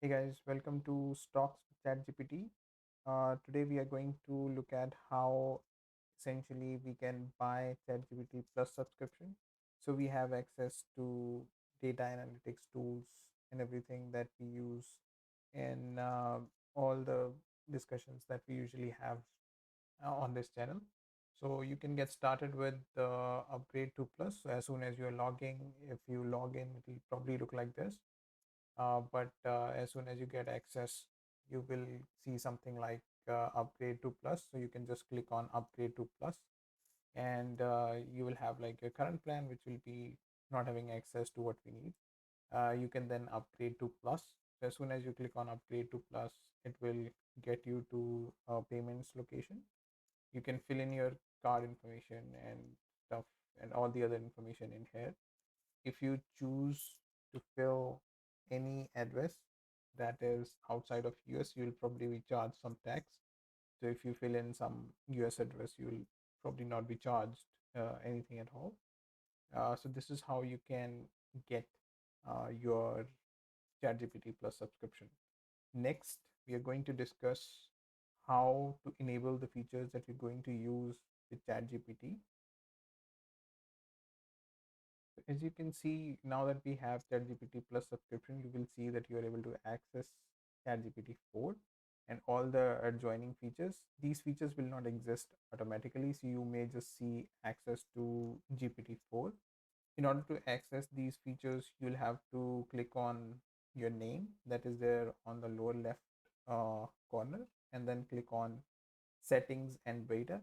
Hey guys, welcome to Stocks with ChatGPT. Today we are going to look at how essentially we can buy ChatGPT Plus subscription. So we have access to data analytics tools and everything that we use in all the discussions that we usually have on this channel. So you can get started with the upgrade to Plus. So as soon as you're logging, if you log in, it will probably look like this, but as soon as you get access, you will see something like upgrade to plus. So you can just click on upgrade to plus, and you will have like your current plan, which will be not having access to what we need. You can then upgrade to plus. So as soon as you click on upgrade to plus, it will get you to a payments location. You can fill in your card information and stuff and all the other information in here. If you choose to fill any address that is outside of US, you'll probably be charged some tax. So if you fill in some US address, you'll probably not be charged anything at all. So this is how you can get your ChatGPT Plus subscription. Next, we are going to discuss how to enable the features that you're going to use with ChatGPT. As you can see, now that we have ChatGPT Plus subscription, you will see that you are able to access ChatGPT 4 and all the adjoining features. These features will not exist automatically, so you may just see access to GPT-4. In order to access these features, you'll have to click on your name that is there on the lower left corner, and then click on settings and beta.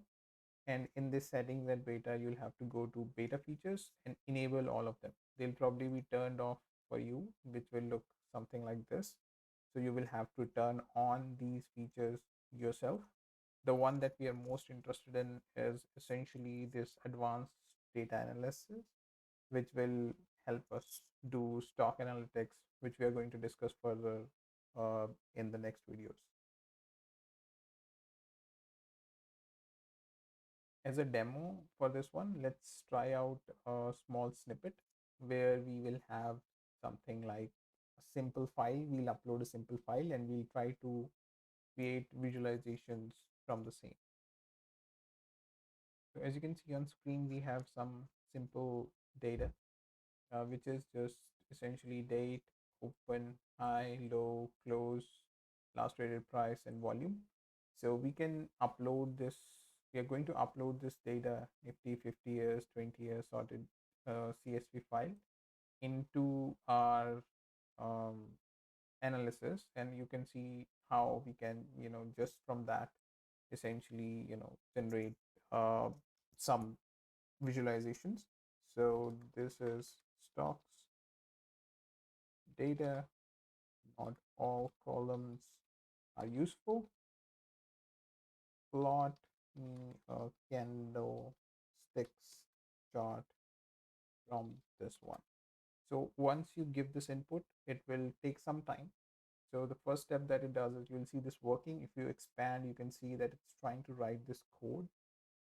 And in this settings and beta, you'll have to go to beta features and enable all of them. They'll probably be turned off for you, which will look something like this. So you will have to turn on these features yourself. The one that we are most interested in is essentially this advanced data analysis, which will help us do stock analytics, which we are going to discuss further in the next videos. As a demo for this one, let's try out a small snippet where we will have something like a simple file. We'll upload a simple file and we'll try to create visualizations from the same. So as you can see on screen, we have some simple data, which is just essentially date, open, high, low, close, last traded price, and volume. So we can upload this. We are going to upload this data, Nifty 50 years, 20 years sorted CSV file into our um, analysis, and you can see how we can, just from that, essentially, generate uh, some visualizations. So this is stocks data. Not all columns are useful. Plot me a candlesticks chart from this one. So once you give this input, it will take some time. So the first step that it does is you'll see this working. If you expand, you can see that it's trying to write this code.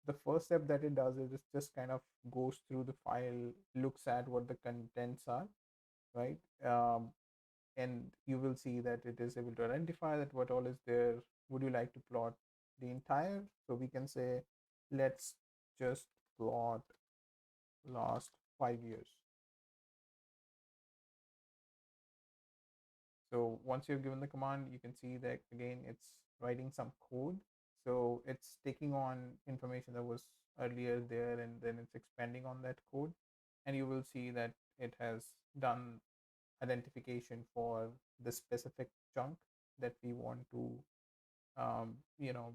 The first step that it does is it just kind of goes through the file, looks at what the contents are, right? And you will see that it is able to identify that what all is there. Would you like to plot the entire? So we can say, let's just plot last 5 years. So once you've given the command, you can see that again, it's writing some code. So it's taking on information that was earlier there, and then it's expanding on that code. And you will see that it has done identification for the specific chunk that we want to um, you know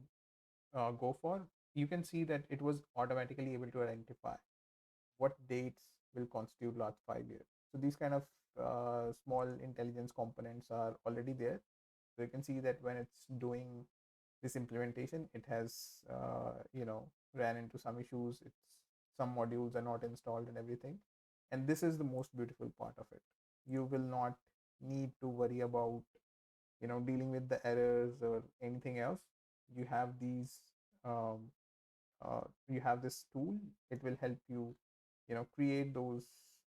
go for. You can see that it was automatically able to identify what dates will constitute last 5 years. So these kind of small intelligence components are already there. So you can see that when it's doing this implementation, it has ran into some issues. It's some modules are not installed and everything. And this is the most beautiful part of it. You will not need to worry about dealing with the errors or anything else. You have these um, you have this tool. It will help you create those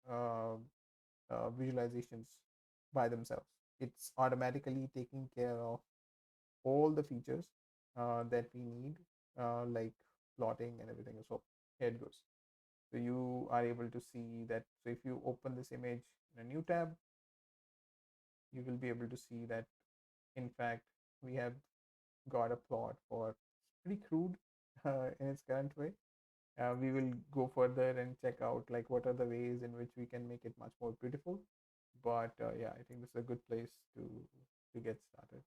uh, visualizations by themselves. it's automatically taking care of all the features that we need, like plotting and everything. So here it goes. So you are able to see that. So if you open this image in a new tab, you will be able to see that in fact we have got a plot for pretty crude in its current way. We will go further and check out like what are the ways in which we can make it much more beautiful. But yeah, I think this is a good place to get started.